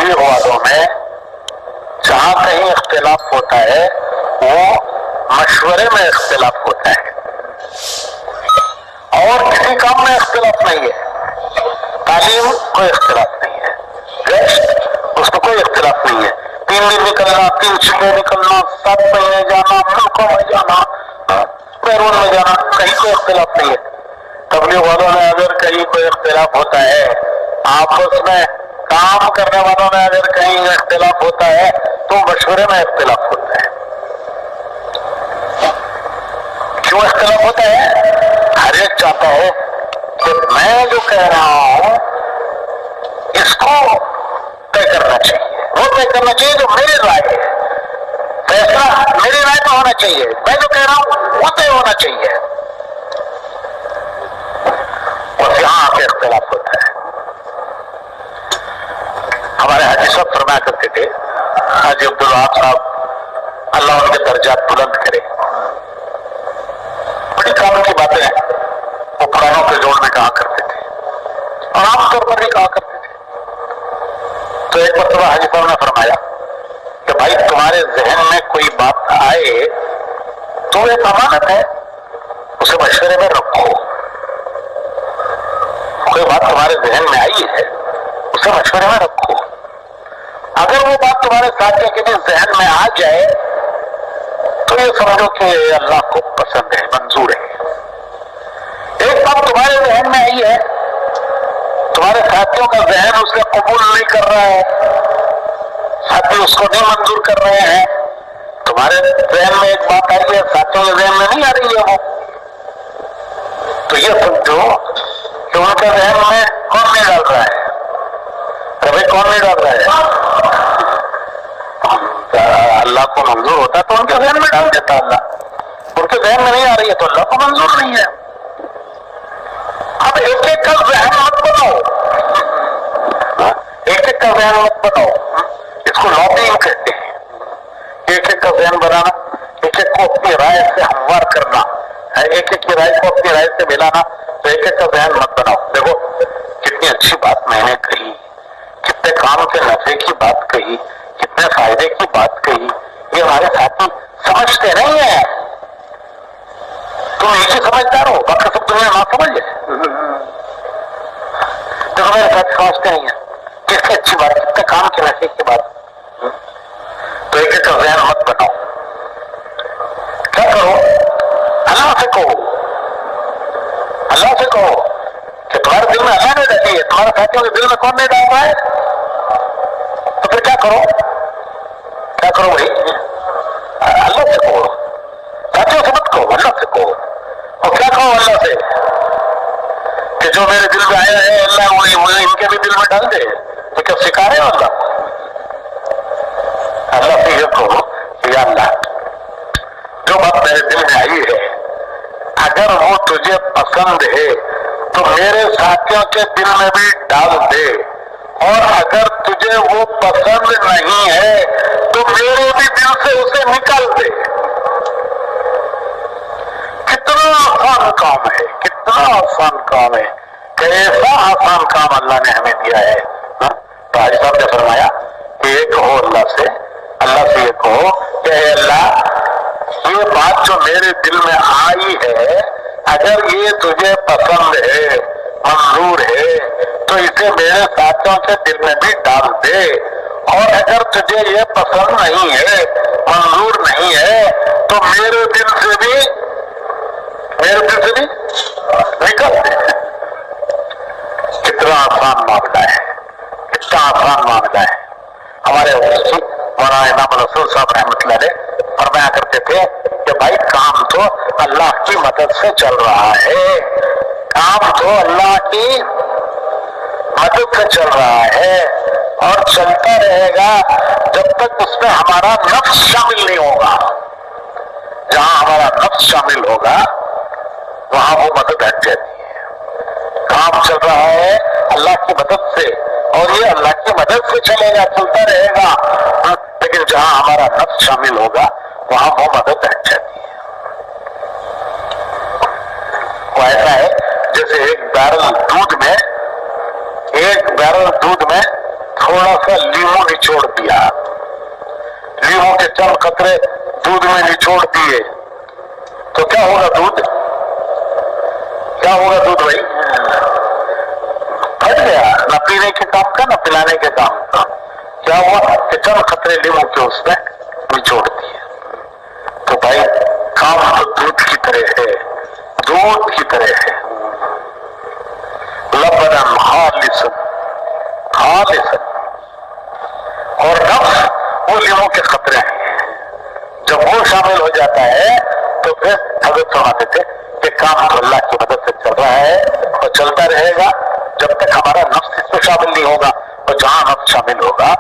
تبلیغ والوں میں جہاں کہیں اختلاف ہوتا ہے وہ مشورے میں اختلاف ہوتا ہے، اور کسی کام میں اختلاف نہیں ہے۔ تعلیم کوئی اختلاف نہیں ہے، گشت اس میں کوئی اختلاف نہیں ہے، 3 دن نکلنا، 3 صبح نکلنا، 7 مہینے جانا، ملکوں میں جانا، بیرون میں جانا، کہیں کوئی اختلاف نہیں ہے۔ تبلیغ والوں میں اگر کہیں کوئی اختلاف ہوتا ہے، آپس میں کام کرنے والوں میں اگر کہیں اختلاف ہوتا ہے تو مشورے میں اختلاف ہوتا ہے۔ کیوں اختلاف ہوتا ہے؟ ہر ایک چاہتا ہے کہ میں جو کہہ رہا ہوں اس کو طے کرنا چاہیے، وہ طے کرنا چاہیے جو میری رائے ہے، فیصلہ میری رائے پہ ہونا چاہیے، میں جو کہہ رہا ہوں وہ طے ہونا چاہیے، بس یہاں آ کے اختلاف ہوتا ہے۔ ہمارے حاجی صاحب فرمایا کرتے تھے، حاجی عبدالوہاب صاحب اللہ ان کے درجات بلند کرے، بڑی کام کی باتیں وہ پرانوں کے جوڑ میں کہا کرتے تھے اور عام طور پر بھی کہا کرتے تھے۔ تو ایک مرتبہ حاجی صاحب نے فرمایا کہ بھائی تمہارے ذہن میں کوئی بات آئے تو ایک امانت ہے، اسے مشورے میں رکھو۔ کوئی بات تمہارے ذہن میں آئی ہے اسے مشورے میں رکھو، اگر وہ بات تمہارے ساتھی کے بھی ذہن میں آ جائے تو یہ سمجھو کہ اللہ کو پسند ہے، منظور ہے۔ ایک بات تمہارے ذہن میں آئی ہے، تمہارے ساتھیوں کا ذہن اسے قبول نہیں کر رہا ہے، ساتھی اس کو نہیں منظور کر رہے ہیں، تمہارے ذہن میں ایک بات آئی ہے، ساتھیوں کے ذہن میں نہیں آ رہی ہے وہ، تو یہ سمجھو کہ ان کے ذہن میں کون نہیں ڈال رہا ہے؟ کبھی کون نہیں ڈال رہا ہے؟ اللہ کو منظور ہوتا تو ان کے ذہن میں ڈال دیتا اللہ، ان کے ذہن میں نہیں آ رہی ہے تو اللہ کو منظور نہیں ہے۔ اب ایک ایک کا ذہن مت بناؤ، ایک ایک کا ذہن مت بناؤ، اس کو لابینگ کہتے ہیں۔ ایک ایک کا ذہن بنانا، ایک ایک کو اپنی رائے سے ہموار کرنا، ایک ایک کی رائے کو اپنی رائے سے ملانا، تو ایک ایک کا ذہن مت بناؤ۔ دیکھو کتنی اچھی بات میں نے کہی، کتنے کام کے نفع کی بات کہی، کتنے فائدے کی بات کہی، یہ ہمارے ساتھی سمجھتے نہیں ہیں۔ تم ایک ہی سمجھدار ہو، باقی سب دنیا نہ سمجھے۔ تو ہمارے ساتھی سمجھتے نہیں ہیں کتنی اچھی بات، کتنے کام کے نفع کی بات۔ تو ایک ایک کا ذہن مت بناؤ، کیا کرو؟ اللہ سے کہو، اللہ سے کہو کہ تمہارے دل میں اللہ نے ڈالی ہے، تمہارے ساتھیوں کے دل میں کون نہیں ڈال رہا ہے؟ تو پھر کیا کرو؟ کیا کرو بھائی؟ اللہ سے کہو، ساتھیوں سے مت کہو، اللہ سے کہو۔ اور کیا کہو اللہ سے؟ کہ جو میرے دل میں آیا ہے اللہ وہی ان کے بھی دل میں ڈال دے، تو کیا سکھا رہے ہو اللہ؟ اللہ سے یہ کہو کہ یا اللہ جو بات میرے دل میں آئی ہے اگر وہ تجھے پسند ہے تو میرے ساتھیوں کے دل میں بھی ڈال دے، اور اگر تجھے وہ پسند نہیں ہے تو میرے بھی دل سے اسے نکال دے۔ کتنا آسان کام ہے، کتنا آسان کام ہے، کیسا آسان کام اللہ نے ہمیں دیا ہے۔ تو حاجی صاحب نے فرمایا کہ یہ کہو اللہ سے، اللہ سے یہ کہو کہ اے اللہ یہ بات جو میرے دل میں آئی ہے اگر یہ تجھے پسند ہے، منظور ہے، تو اسے میرے ساتھیوں کے دل میں بھی ڈال دے، اور اگر تجھے یہ پسند نہیں ہے، منظور نہیں ہے، تو میرے دل سے بھی نکل دے۔ کتنا آسان معاملہ ہے، کتنا آسان معاملہ ہے۔ ہمارے مولانا امام رسول صاحب رحمۃ اللہ علیہ فرمایا کرتے تھے کہ بھائی کام تو اللہ کی مدد سے چل رہا ہے، کام تو اللہ کی مدد سے چل رہا ہے اور چلتا رہے گا جب تک اس میں ہمارا نفس شامل نہیں ہوگا۔ جہاں ہمارا نفس شامل ہوگا وہاں وہ مدد ہٹ جاتی ہے۔ کام چل رہا ہے اللہ کی مدد سے اور یہ اللہ کی مدد سے چلے گا، چلتا رہے گا، لیکن جہاں ہمارا نفس شامل ہوگا وہاں وہ مدد ہٹ جاتی ہے۔ وہ ایسا ہے جیسے ایک بیرل دودھ میں थोड़ा सा लीमू निचोड़ दिया, लीमू के चंद कतरे दूध में निचोड़ दिए, तो क्या होगा दूध? क्या होगा दूध भाई? फट गया, न पीने के काम का न पिलाने के काम का। क्या हुआ कि चंद कतरे लीमू के उसमें निचोड़ दिए। तो भाई काम तो दूध की तरह है, दूध की तरह है। लबनन खालिसन, खालिसन। और नफ्स वो लीमू के खतरे हैं, जब वो शामिल हो जाता है तो फिर हजरत फरमाते थे कि काम तो अल्लाह की मदद से चल रहा है और चलता रहेगा जब तक हमारा नफ्स इसमें शामिल नहीं होगा। और जहां नफ्स शामिल होगा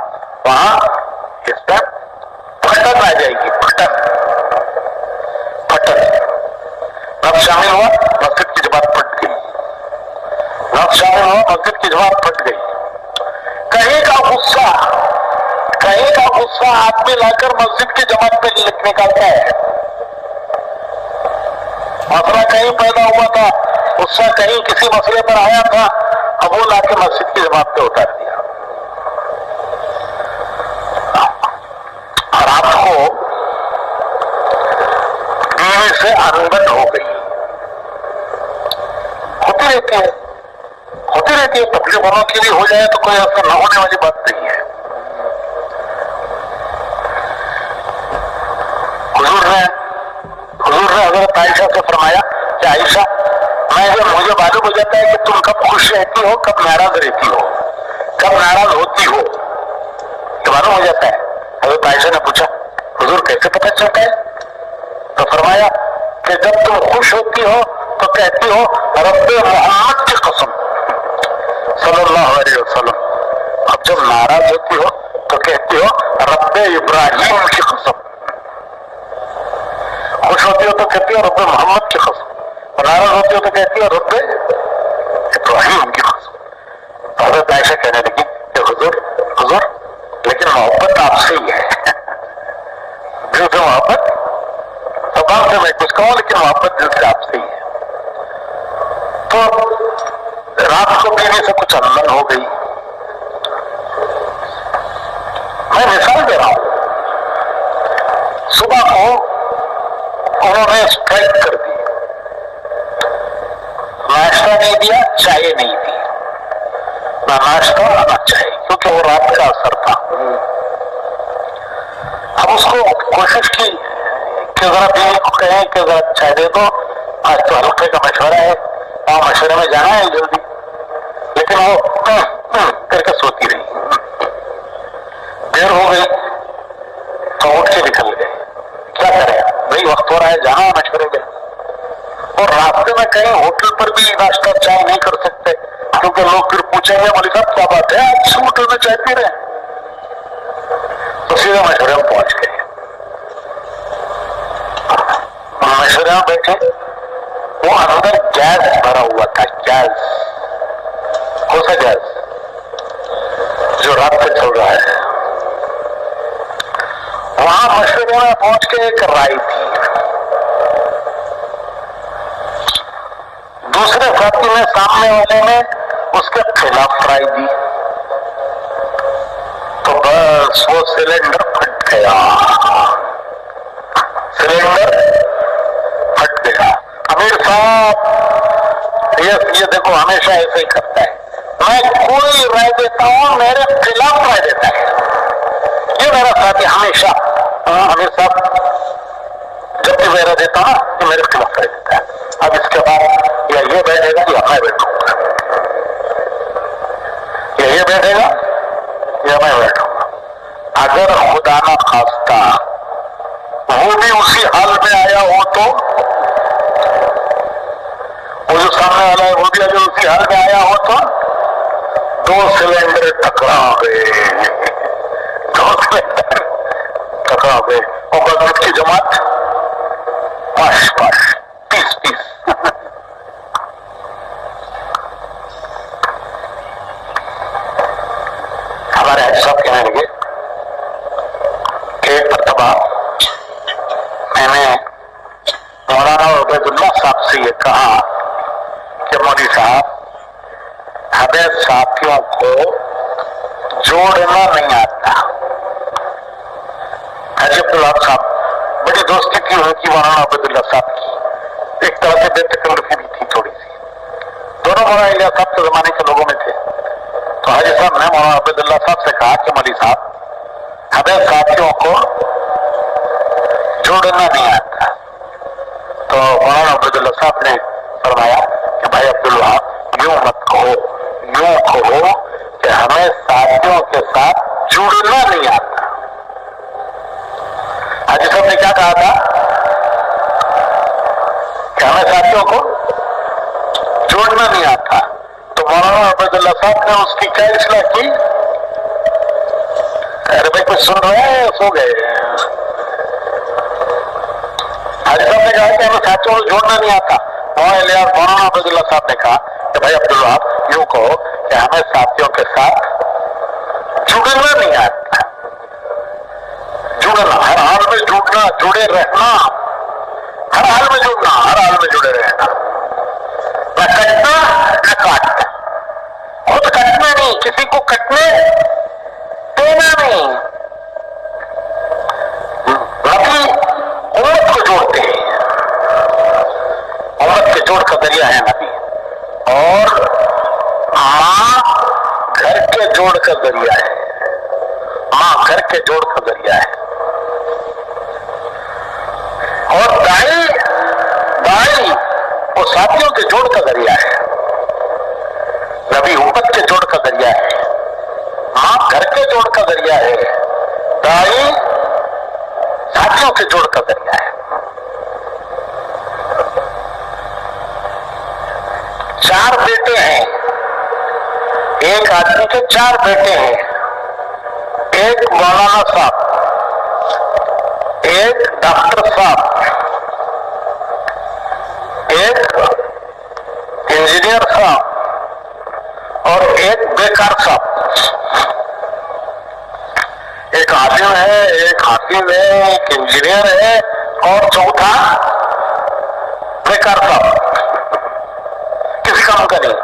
वहां इसमें फटन आ जाएगी, फटन, फटन। नफ्स शामिल हुआ, मस्जिद की जमात फट गई, नफ्स शामिल हुआ, मस्जिद की जमात फट गई। कहीं का गुस्सा आदमी लाकर मस्जिद की जमात पे निकालता है। मसला कहीं पैदा हुआ था, गुस्सा कहीं किसी मसले पर आया था, अब वो लाकर मस्जिद की जमात पे उतार दिया। रात को बीवी से अनबन हो गई, होती रहती है, तकलीफ वालों के लिए हो जाए तो कोई ऐसा न होने वाली बात नहीं है। हुजूर ने हजरत आयशा से फरमाया कि आयशा, मुझे मालूम हो जाता है कि तुम कब खुश रहती हो, कब नाराज रहती हो, कब नाराज होती हो, तो मालूम हो जाता है। हजरत आयशा ने पूछा, हुजूर कैसे पता चलता है? तो फरमाया कि जब तुम खुश होती हो तो कहती हो रब्बे मोहम्मद की कसम सल्लल्लाहु अलैहि वसल्लम, अब जब नाराज होती हो तो कहती हो रब्बे इब्राहिम की कसम। खुश होती हो तो कहती हो रब्बे मोहम्मद की कसम, नाराज होती हो तो कहती हो रब्बे इब्राहिम की कसम। तो हज़रत आयशा कहने लगी कि हुजूर लेकिन मोहब्बत आपसे ही है, दिल से मोहब्बत, जबान से मैं कुछ कहूं लेकिन मोहब्बत दिल से आपसे ही है। तो रात को बीवी से कुछ अनबन हो गई। मैं मिसाल दे रहा हूं, सुबह को उन्होंने स्ट्राइक कर दी, नाश्ता नहीं दिया, चाय नहीं दी, ना नाश्ता ना चाय, क्योंकि वो रात का असर था। अब उसको कोशिश की कि जरा बीवी को कहें कि जरा चाय दे दो, आज तो हल्के का मशवरा है, वहां मशवरे में जाना है जल्दी, लेकिन वो करके सोती रही। देर हो गई तो उठ के निकल गए। क्या करें भाई, वक्त हो रहा है, जाना है मशवरे में। और रास्ते में कहीं होटल पर भी नाश्ता चाय नहीं कर सकते, क्योंकि लोग फिर पूछेंगे मौलवी साहब क्या बात है, आज होटल में चाय पी रहे हैं। तो सीधे मशवरे में पहुंच गए। मशवरे में बैठे, वो अंदर गैस भरा हुआ था, गैस, कौन सा गैस? जो रात से चल रहा है। वहां मशवरे में पहुंच के एक राय थी, दूसरे साथी ने, सामने वाले ने उसके खिलाफ राय दी, तो बस वो सिलेंडर फट गया, सिलेंडर फट गया। अमीर साहब ये देखो हमेशा ऐसे ही करता है, मैं कोई राय देता हूं मेरे खिलाफ राय देता है, ये मेरा साथी हमेशा। अमीर साहब जब भी मेरा देता हूं तो मेरे खिलाफ राय देता है। अब इसके बाद या ये बैठेगा या मैं बैठूंगा, या ये बैठेगा या मैं बैठूंगा। अगर खुदा ना खास्ता वो भी उसी हाल में आया हो तो, वो जो सामने वाला है वो भी अगर उसी हाल में आया हो तो, दो सिलेंडर टकरा गए, दो सिलेंडर टकरा गए और मस्जिद की जमात पाश पाश, पीस पीस। हमारे हाजी साहब कहने लगे कि एक मरतबा मैंने मौलाना उबैदुल्लाह साहब से ये कहा कि मौलवी साहब, हमें साथियों को जो जोड़ना नहीं आता। हाजी अब्दुल्ला साहब, बड़ी दोस्ती थी उनकी मौलाना अब्दुल्ला साहब की, एक तरह से बेतकल्लुफी भी थी थोड़ी सी। दोनों मौलाना इलियास साहब के जमाने के लोगों में थे। तो हाजी साहब ने मौलाना अब्दुल्ला साहब से कहा कि मौलवी साहब, हमें साथियों को जोड़ना नहीं आता। तो मौलाना अब्दुल्ला साहब ने फरमाया कि भाई अब्दुल्ला, यूं मत कहो, यूं कहो कि हमें साथियों के साथ जुड़ना नहीं आता। हाजी साहब ने क्या कहा था कि हमें साथियों को जोड़ना नहीं आता। तो मौलाना अब्दुल्ला साहब ने उसकी क्या इस्लाह की? अरे भाई कुछ सुन रहे हैं, सो गए। हाजी साहब ने कहा कि हमें साथियों को जोड़ना नहीं आता। मौलाना अब्दुल्ला साहब ने कहा कि भाई अब्दुल्ला, यूं कहो कि हमें साथियों के साथ जुड़ना नहीं आता। जुड़ना, हर हाल में जुड़ना, जुड़े रहना, हर हाल में जुड़ना, हर हाल में जुड़े रहना, न कटना न काटना, खुद कटना नहीं, किसी को कटने देना नहीं। नबी उम्मत को जोड़ते हैं, उम्मत के जोड़ का जरिया है नबी, और माँ घर के जोड़ का जरिया है, माँ घर के जोड़ का जरिया है। और दाई, दाई वो साथियों के जोड़ का जरिया है। नबी उम्मत के जोड़ का जरिया है, माँ घर के जोड़ का जरिया है, दाई साथियों के जोड़ का जरिया है। 4 बेटे हैं, एक आदमी के 4 बेटे हैं। एक मौलाना साहब, एक डॉक्टर साहब, एक इंजीनियर साहब और एक बेकार साहब। एक आलिम है, एक हाफिज है, एक इंजीनियर है और चौथा बेकार साहब, किसी काम का नहीं।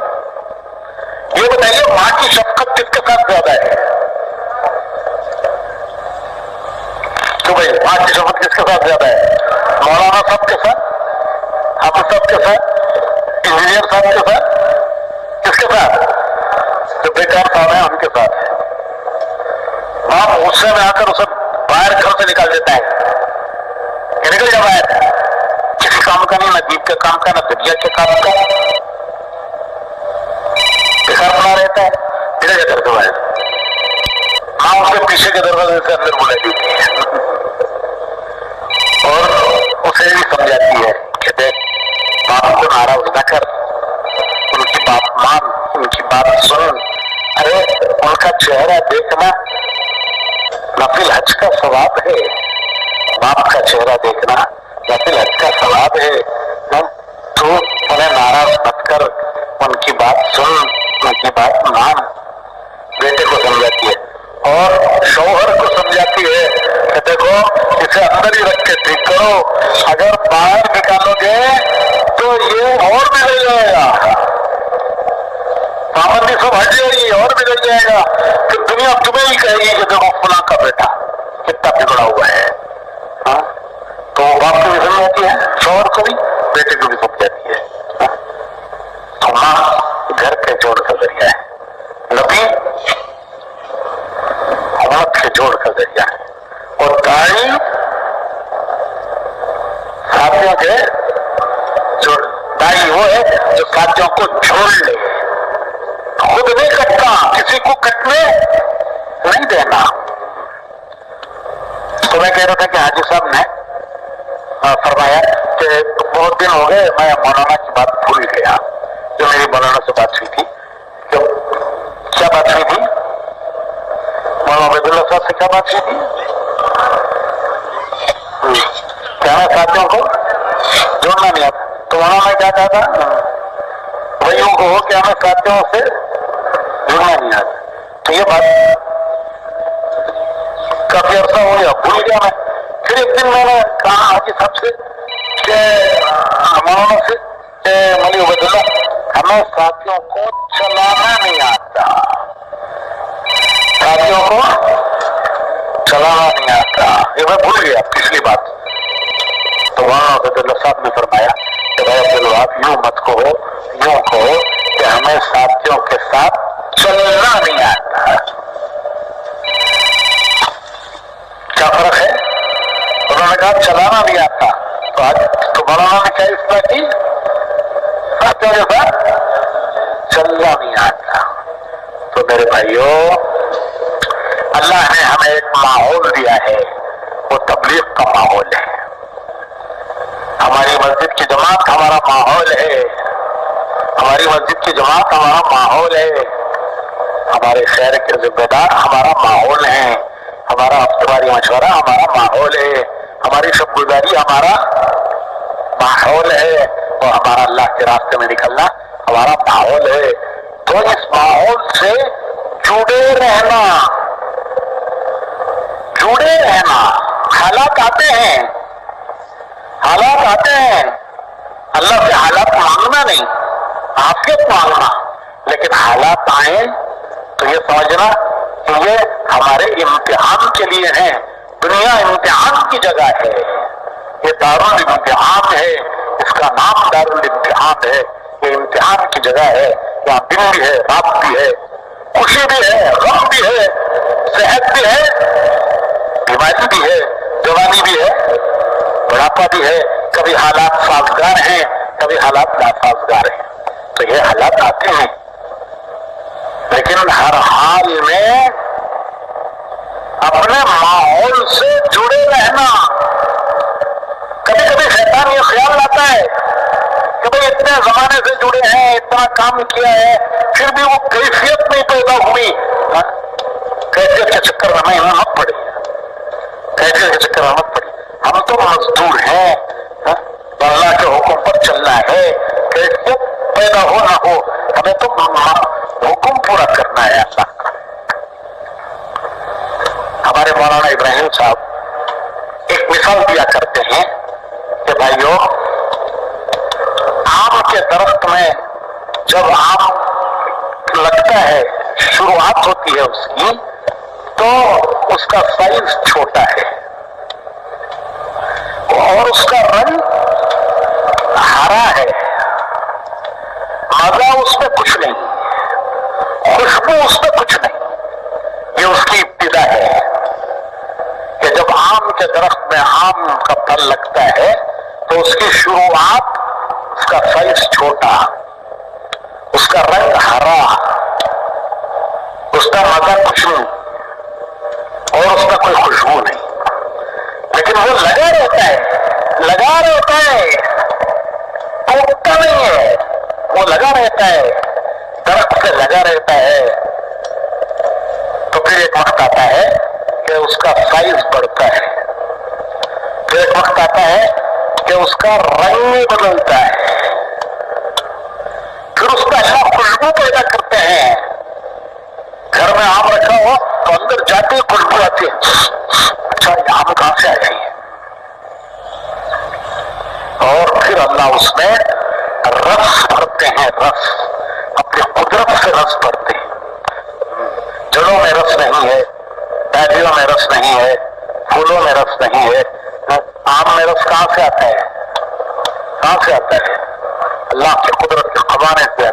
ये बताइए माँ की शफकत किसके साथ ज्यादा है? तो भाई माँ की शफकत किसके साथ ज्यादा है? मौलाना साहब के साथ, हाफिज साहब के साथ, इंजीनियर साहब के साथ, किसके साथ? जो बेकार साहब है उनके साथ है। बाप गुस्से में आकर उसे बाहर घर से निकाल देता है कि निकल जा बाहर, किसी काम का नहीं, ना दीप के काम का, ना दुनिया के काम का, बेकार बना रहता है, निकल जा घर से बाहर। माँ उसके पीछे के दरवाजे से अंदर बुला देती है और उसे भी समझाती है कि देख, बाप को नाराज न कर, उनकी बात मान, उनकी बात सुन। अरे उनका चेहरा देखना नफिल हज का सवाब है, बाप का चेहरा देखना नफिल हज का सवाब है। तो उन्हें नाराज मत कर, उनकी बात सुन, उनकी बात मान। बेटे को समझाती है और शौहर को समझाती है कि देखो, इसे अंदर ही रख के ठीक करो, अगर बाहर निकालोगे तो ये और बिगड़ जाएगा, पाबंदी सब हट जाएगी और बिगड़ जाएगा, फिर दुनिया तुम्हें ही कहेगी कि देखो फलां का बेटा कितना बिगड़ा हुआ है। हाँ? तो बाप को भी समझाती है, शौहर को भी, बेटे को भी समझाती है। हाँ? तो माँ घर के जोड़ का जरिया है, नबी उम्मत के जोड़ का जरिया है, और दाई साथियों के जोड़। दाई वो है जो साथियों को जोड़ ले, खुद नहीं कटता, किसी को कटने नहीं देना। तो मैं कह रहा था कि हाजी साहब ने फरमाया कि बहुत दिन हो गए मैं मौलाना की बात भूल गया, जो मेरी मौलाना से बात हुई थी। तो क्या बात हुई थी? मौलाना अब्दुल्ला साहब से क्या बात हुई थी? क्या मैं साथियों को जोड़ना नहीं आता? तो मौलाना ने क्या कहा था? वही हो कि हमें साथियों से जुड़ना नहीं आता। तो ये बात काफी अर्सा हो गया, भूल गया मैं। फिर एक दिन मैंने कहा हाजी साहब से कि मौलाना से मौलवी उबैदुल्लाह, हमें साथियों को चलाना नहीं आता। ساتھیوں کو چلانا نہیں آتا. یہ میں بھول گیا پچھلی بات. تو وہاں عبداللہ صاحب نے فرمایا کہ بھائی عبدالوہاب یوں مت کہو، یوں کہو کہ ہمیں ساتھیوں کے ساتھ چلنا نہیں آتا. کیا فرق ہے؟ انہوں نے کہا چلانا نہیں آتا. تو آج مولانا نے کیا اصلاح کی؟ ساتھیوں کے ساتھ چلنا نہیں آتا. تو میرے بھائیوں، اللہ نے ہمیں ایک ماحول دیا ہے، وہ تبلیغ کا ماحول ہے. ہماری مسجد کی جماعت ہمارا ماحول ہے، ہماری مسجد کی جماعت ہمارا ماحول ہے، ہمارے شہر کے ذمہ دار ہمارا ماحول ہے، ہمارا ہفتواری مشورہ ہمارا ماحول ہے، ہماری شب گزاری ہمارا ماحول ہے، اور ہمارا اللہ کے راستے میں نکلنا ہمارا ماحول ہے. تو اس ماحول سے جڑے رہنا، جڑے رہنا. حالات آتے ہیں، حالات آتے ہیں، اللہ سے حالات مانگنا نہیں، عافیت مانگنا. لیکن حالات آئیں تو یہ سمجھنا کہ یہ ہمارے امتحان کے لیے ہیں. دنیا امتحان کی جگہ ہے، یہ دارالامتحان ہے، اس کا نام دارالامتحان ہے. یہ امتحان کی جگہ ہے، یہاں دن بھی ہے، رات بھی ہے، خوشی بھی ہے، غم بھی ہے، صحت بھی ہے، بیماری بھی ہے، جوانی بھی ہے، بڑھاپا بھی ہے. کبھی حالات سازگار ہیں، کبھی حالات ناسازگار ہیں. تو یہ حالات آتے ہیں، لیکن ہر حال میں اپنے ماحول سے جڑے رہنا. کبھی کبھی شیطان یہ خیال لاتا ہے کہ بھئی اتنے زمانے سے جڑے ہیں، اتنا کام کیا ہے، پھر بھی وہ کیفیت نہیں پیدا ہوئی. کیفیت کے چکر میں ہمیں مت پڑی، کیفیت کے چکر میں مت پڑی. ہم تو مزدور ہیں، اللہ کے حکم پر چلنا ہے. کیفیت پیدا ہو نہ ہو، ہمیں تو حکم پورا کرنا ہے اللہ کا. ہمارے مولانا ابراہیم صاحب ایک مثال دیا کرتے ہیں کہ بھائیو، آم کے درخت میں جب آم لگتا ہے، شروعات ہوتی ہے اس کی، تو اس کا سائز چھوٹا ہے اور اس کا رنگ ہرا ہے. مزہ اس میں کچھ نہیں، خوشبو اس میں کچھ نہیں. یہ اس کی ابتدا ہے کہ جب آم کے درخت میں آم کا پھل لگتا ہے تو اس کی شروعات، اس کا سائز چھوٹا، اس کا رنگ ہرا، اس کا مزہ کچھ نہیں اور اس میں کوئی خوشبو نہیں. لیکن وہ لگا رہتا ہے، لگا رہتا ہے، ٹوٹتا نہیں ہے، وہ لگا رہتا ہے، درخت سے لگا رہتا ہے. تو پھر ایک وقت آتا ہے کہ اس کا سائز بڑھتا ہے، پھر ایک وقت آتا ہے کہ اس کا رنگ بدلتا ہے، پھر اس کا ایسا خوشبو پیدا کرتے ہیں. گھر میں آم رکھا ہو تو اندر جاتے ہی خوشبو آتی ہے، اچھا یہ آم کہاں سے آ گئی. اور پھر اللہ اس میں رس بھرتے ہیں، رس اپنی قدرت سے رس بھرتے ہیں. جڑوں میں رس نہیں ہے، ڈالیوں میں رس نہیں ہے، پھولوں میں رس نہیں ہے. آم میں رس کہاں سے آتا ہے؟ کہاں سے آتا ہے؟ اللہ کی قدرت کے خزانے سے آتا ہے.